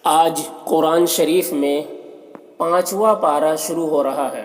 آج قرآن شریف میں 5واں پارہ شروع ہو رہا ہے،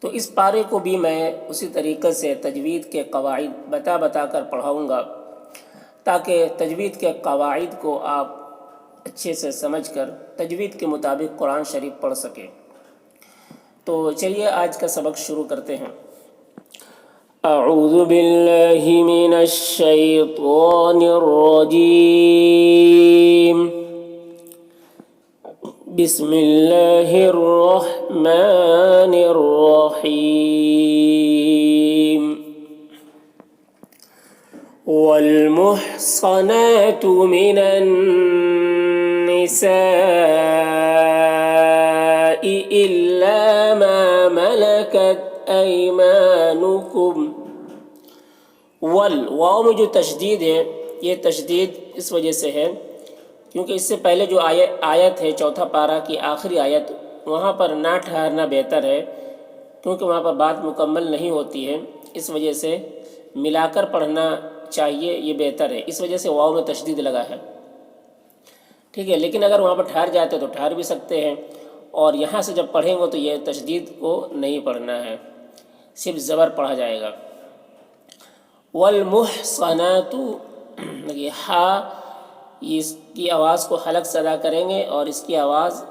تو اس پارے کو بھی میں اسی طریقے سے تجوید کے قواعد بتا کر پڑھاؤں گا تاکہ تجوید کے قواعد کو آپ اچھے سے سمجھ کر تجوید کے مطابق قرآن شریف پڑھ سکیں۔ تو چلیے آج کا سبق شروع کرتے ہیں۔ اعوذ باللہ من الشیطان الرجیم، بسم اللہ الرحمن الرحیم۔ والمحصنات من النساء إلا ما ملكت أيمانكم۔ واو میں جو تشدید ہے، یہ تشدید اس وجہ سے ہے کیونکہ اس سے پہلے جو آیت ہے چوتھا پارہ کی آخری آیت، وہاں پر نہ ٹھہرنا بہتر ہے کیونکہ وہاں پر بات مکمل نہیں ہوتی ہے، اس وجہ سے ملا کر پڑھنا چاہیے، یہ بہتر ہے، اس وجہ سے واو میں تشدید لگا ہے، ٹھیک ہے۔ لیکن اگر وہاں پر ٹھہر جاتے تو ٹھہر بھی سکتے ہیں، اور یہاں سے جب پڑھیں گے تو یہ تشدید کو نہیں پڑھنا ہے، صرف زبر پڑھا جائے گا۔ والمحصنات، یہ ہا، اس کی آواز کو حلق سے ادا کریں گے اور اس کی آواز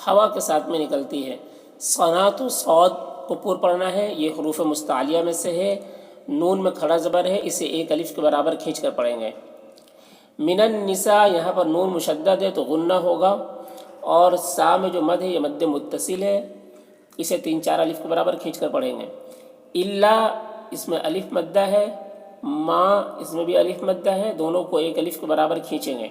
ہوا کے ساتھ میں نکلتی ہے۔ صنات، صاد کو پور پڑھنا ہے، یہ حروف مستعلیہ میں سے ہے، نون میں کھڑا زبر ہے، اسے ایک الف کے برابر کھینچ کر پڑھیں گے۔ من النساء، یہاں پر نون مشدد ہے تو غنہ ہوگا، اور سا میں جو مد ہے یہ مد متصل ہے، اسے 3-4 الف کے برابر کھینچ کر پڑھیں گے۔ الا، اس میں الف مدہ ہے، ما، اس میں بھی الف مدہ ہے، دونوں کو ایک الف کے برابر کھینچیں گے۔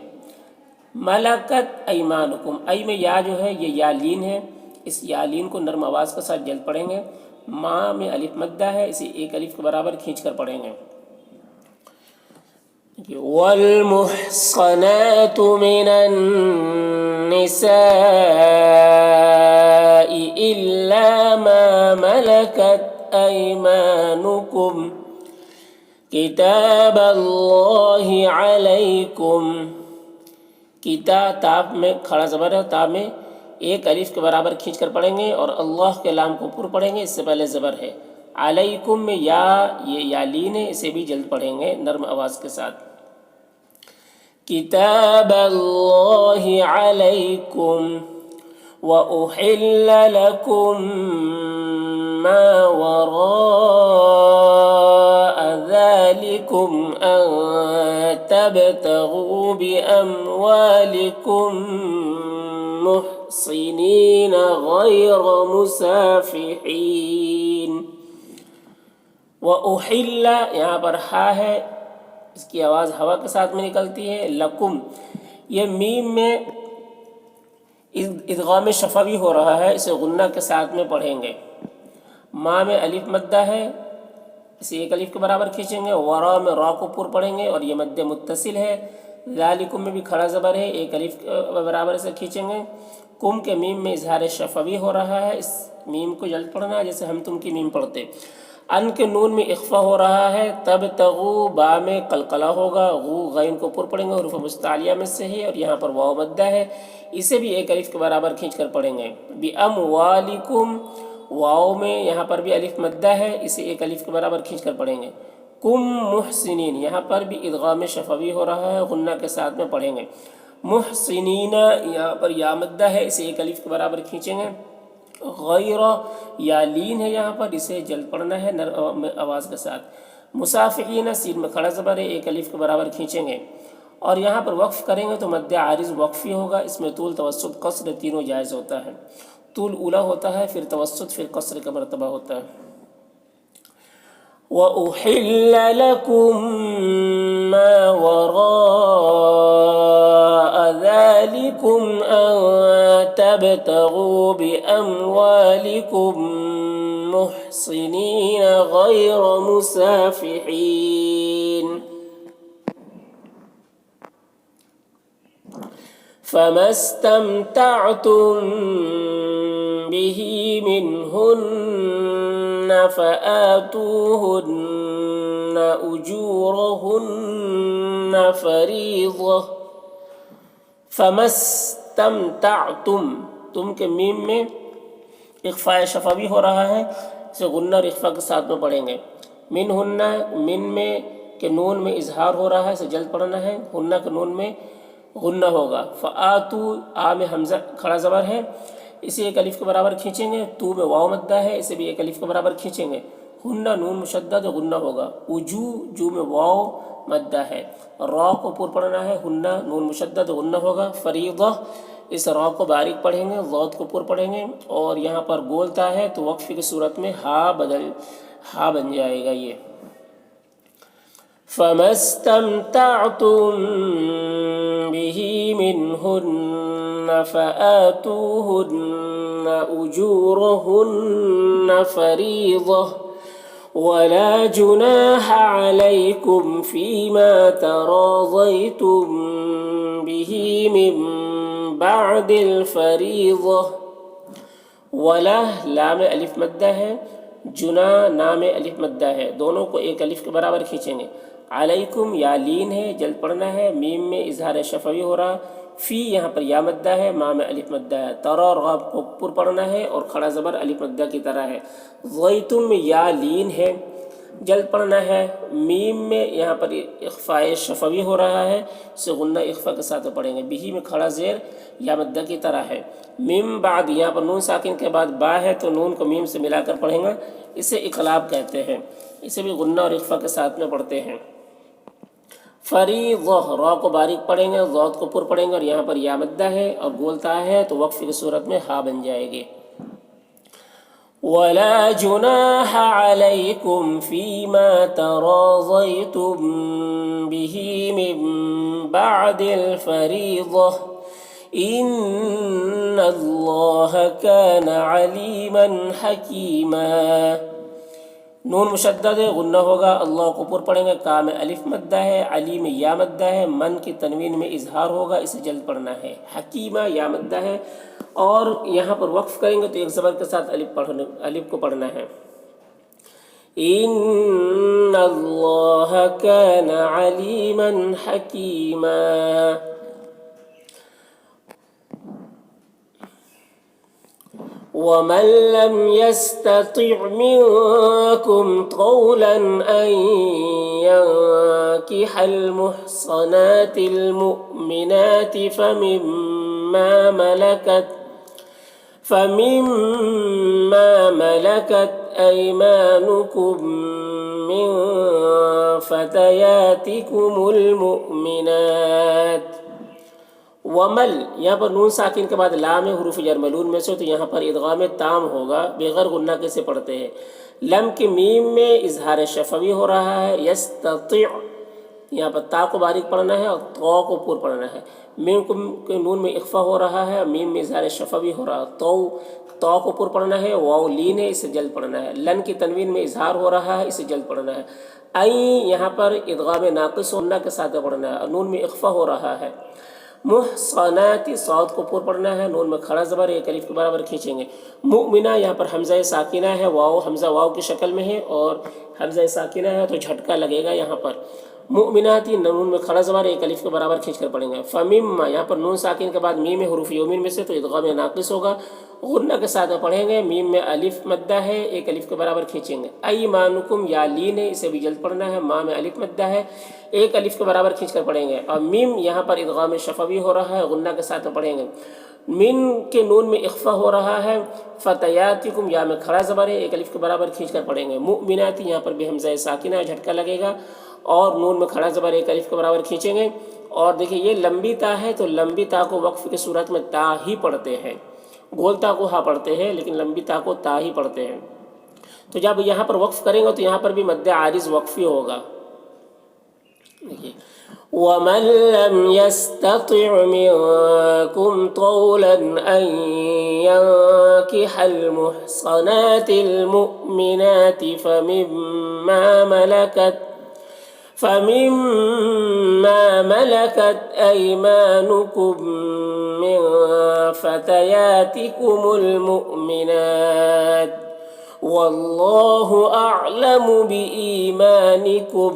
ملکت ایمانکم، ای میں یا جو ہے یہ یا لین ہے، اس یا لین کو نرم آواز کے ساتھ جلد پڑھیں گے۔ ما میں الف مدہ ہے، اسے ایک الف کے برابر کھینچ کر پڑھیں گے۔ والمحصنات من النساء إلا ما ملكت أيمانكم کتاب اللہ علیکم۔ کتاب میں کھڑا زبر ہے، تا میں ایک الف کے برابر کھینچ کر پڑھیں گے، اور اللہ کے لام کو پر پڑھیں گے، اس سے پہلے زبر ہے۔ علیکم میں یا، یہ یا لین ہے، اسے بھی جلد پڑھیں گے نرم آواز کے ساتھ۔ کتاب اللہ علیکم وَأُحِلَّ لَكُم مَّا وَرَاءَ ذَلِكُمْ أَن تَبْتَغُوا بِأَمْوَالِكُم مُحْصِنِينَ غَيْرَ مُسَافِحِينَ۔ وَأُحِلَّ، یہاں پر ہا ہے، اس کی آواز ہوا کے ساتھ میں نکلتی ہے۔ لکم، یہ میم میں ادغام شفوی ہو رہا ہے، اسے غنہ کے ساتھ میں پڑھیں گے۔ ما میں الف مدہ ہے، اسے ایک الف کے برابر کھینچیں گے۔ ورا میں را کو پر پڑھیں گے اور یہ مد متصل ہے۔ ذالکم میں بھی کھڑا زبر ہے، ایک الف کے برابر سے کھینچیں گے۔ کم کے میم میں اظہار شفوی ہو رہا ہے، اس میم کو جلد پڑھنا ہے جیسے ہم تم کی میم پڑھتے۔ ان کے نون میں اخفا ہو رہا ہے۔ تب تغو، با میں قلقلہ ہوگا، غو غین کو پر پڑھیں گے، حروف مستعلیہ میں سے ہے، اور یہاں پر واو مدہ ہے، اسے بھی ایک الف کے برابر کھینچ کر پڑھیں گے۔ بِأَمْوَالِكُمْ، واو میں یہاں پر بھی الف مدہ ہے، اسے ایک الف کے برابر کھینچ کر پڑھیں گے۔ کم محسنین، یہاں پر بھی ادغام شفوی ہو رہا ہے، غنہ کے ساتھ میں پڑھیں گے۔ محسنین، یہاں پر یا مدہ ہے، اسے ایک الف کے برابر کھینچیں گے۔ غیر، یا لین ہے یہاں پر، اسے جلد پڑھنا ہے نرم آواز کے ساتھ۔ مسافحین، سین میں کھڑا زبر ہے، ایک الف کے برابر کھینچیں گے، اور یہاں پر وقف کریں گے تو مد عارض وقفی ہوگا، اس میں طول، توسط، قصر تینوں جائز ہوتا ہے۔ طول اولا ہوتا ہے، پھر توسط، پھر قصر کا مرتبہ ہوتا ہے۔ وَأُحِلَّ لَكُم مَّا وَرَاءَ ذَلِكُمْ أَن تَبْتَغُوا بِأَمْوَالِكُم مُحْصِنِينَ غَيْرَ مُسَافِحِينَ۔ فَمَا اسْتَمْتَعْتُم بِهِ مِنْهُنَّ فَآتُوهُنَّ أُجُورَهُنَّ فَرِيضَةً، فمستمتعتم، تم کے میم میں اخفاء شفوی ہو رہا ہے، اسے غنہ اور اخفاء کے ساتھ میں پڑھیں گے۔ منہن، من میں کہ نون میں اظہار ہو رہا ہے، اسے جلد پڑھنا ہے، ہنہ کے نون میں غنہ ہوگا۔ فآتو، آ میں حمزہ کھڑا زبر ہے، اسے ایک الف کے برابر کھینچیں گے۔ تو میں واو مدہ ہے، اسے بھی ایک الف کے برابر کھینچیں گے۔ ہنہ نون مشدد غنہ ہوگا۔ اجو، جو میں واو مدہ ہے، را کو پر پڑھنا ہے، ہنہ نون مشدد غنہ ہوگا۔ فریضہ، اس را کو باریک پڑھیں گے، ضاد کو پر پڑھیں گے، اور یہاں پر گولتا ہے تو وقف کی صورت میں ہا بن جائے گا یہ۔ فَمَسْتَمْتَعْتُمْ بِهِ مِنْهُنَّ فَآتُوهُنَّ أُجُورَهُنَّ فَرِيضَةً وَلَا جُنَاحَ عَلَيْكُمْ فِيمَا تَرَاضَيْتُمْ بِهِ مِنْ بَعْدِ الْفَرِيضَةِ۔ ولا، لام الف مدہ ہے، جنا نام الف مدہ ہے، دونوں کو ایک الف کے برابر کھینچیں گے۔ علیکم، یا لین ہے، جلد پڑھنا ہے، میم میں اظہار شفوی ہو رہا، فی یہاں پر یا مدہ ہے، ما میں الف مدہ ہے، ترا اور غاب کو پر پڑھنا ہے اور کھڑا زبر الف مدہ کی طرح ہے۔ ضیتم میں یا لین ہے، جلد پڑھنا ہے، میم میں یہاں پر اخفاء شفوی ہو رہا ہے، اسے غنہ اخفاء کے ساتھ پڑھیں گے۔ بہی میں کھڑا زیر یا مدہ کی طرح ہے۔ میم بعد، یہاں پر نون ساکن کے بعد با ہے تو نون کو میم سے ملا کر پڑھیں گا، اسے اقلاب کہتے ہیں، اسے بھی غنہ اور اخفاء کے ساتھ میں پڑھتے ہیں۔ فریضہ، را کو باریک پڑھیں گے، ضاد کو پر پڑھیں گے، اور یہاں پر یا مدہ ہے اور گولتا ہے تو وقف کی صورت میں ہا بن جائے گی۔ وَلَا جُنَاحَ عَلَيْكُمْ فِيمَا تَرَاضَيْتُمْ بِهِ مِنْ بَعْدِ الْفَرِيضَةِ إِنَّ اللَّهَ كَانَ عَلِيمًا حَكِيمًا۔ نون مشدد ہے، غنہ ہوگا، اللہ کو پر پڑھیں گے، کا میں الف مدہ ہے، علی میں یا مدہ ہے، من کی تنوین میں اظہار ہوگا، اسے جلد پڑھنا ہے۔ حکیمہ یا مدہ ہے، اور یہاں پر وقف کریں گے تو ایک زبر کے ساتھ الف کو پڑھنا ہے۔ ان اللہ کان علیما حکیما۔ وَمَن لَّمْ يَسْتَطِعْ مِنكُمْ طَوْلًا أَن يَنكِحَ الْمُحْصَنَاتِ الْمُؤْمِنَاتِ فَمِمَّا مَلَكَتْ أَيْمَانُكُم مِّن فَتَيَاتِكُمُ الْمُؤْمِنَاتِ۔ ومل، یہاں پر نون ساکن کے بعد لام ہے، حروف جر ملون میں سے، تو یہاں پر ادغام تام ہوگا، بغیر غنہ کیسے پڑھتے ہیں؟ لم کے میم میں اظہار شفوی ہو رہا ہے، یستطیع، یہاں پر تا کو باریک پڑھنا ہے اور تو کو پر پڑھنا ہے۔ میم کے نون میں اخفا ہو رہا ہے، میم میں اظہار شفوی ہو رہا ہے، تو کو پر پڑھنا ہے، واو لین ہے، اسے جلد پڑھنا ہے۔ لن کی تنوین میں اظہار ہو رہا ہے، اسے جلد پڑھنا ہے۔ این، یہاں پر ادغام ناقص غنہ کے ساتھ پڑھنا ہے، اور نون میں اخفا ہو رہا ہے۔ محصنات، صاد کو پر پڑھنا ہے، نون میں کھڑا زبر ایک الف کے برابر کھینچیں گے۔ مؤمنہ، یہاں پر حمزہ ساکنہ ہے، واو حمزہ واو کی شکل میں ہے اور حمزہ ساکنہ ہے تو جھٹکا لگے گا یہاں پر۔ مؤمنات، نون میں کھڑا زبر ایک الف کے برابر کھینچ کر پڑھیں گے۔ فمما، یہاں پر نون ساکن کے بعد میم حروف یومین میں سے تو ادغام ناقص ہوگا، غنہ کے ساتھ پڑھیں گے، میم میں الف مدہ ہے، ایک الف کے برابر کھینچیں گے۔ ایمانکم، یا لین ہے، اسے بھی جلد پڑھنا ہے، ما میں الف مدہ ہے، ایک الف کے برابر کھینچ کر پڑھیں گے، اور میم یہاں پر ادغام شفوی ہو رہا ہے، غنہ کے ساتھ پڑھیں گے۔ من کے نون میں اخفا ہو رہا ہے، فتیاتکم، یا میں کھڑا زبر ہے، ایک الف کے برابر کھینچ کر پڑھیں گے۔ مؤمنات، یہاں پر بھی حمزہ ساکنہ ہے، جھٹکا لگے گا، اور نون میں کھڑا زبر ایک الف کے برابر کھینچیں گے۔ اور دیکھیں یہ لمبی تا ہے تو لمبی تا کو وقف کی صورت میں تا ہی پڑھتے ہیں، گول تا کو ہا پڑھتے ہیں، لیکن لمبی تا کو تا ہی پڑھتے ہیں۔ تو جب یہاں پر وقف کریں گے تو یہاں پر بھی مد عارض وقفی ہوگا۔ وَمَن لَّمْ يَسْتَطِعْ مِنكُمْ طَوْلًا أَن يَنكِحَ الْمُحْصَنَاتِ الْمُؤْمِنَاتِ فَمِمَّا مَلَكَتْ أَيْمَانُكُم مِّن فَتَيَاتِكُمُ الْمُؤْمِنَاتِ وَاللَّهُ أَعْلَمُ بِإِيمَانِكُمْ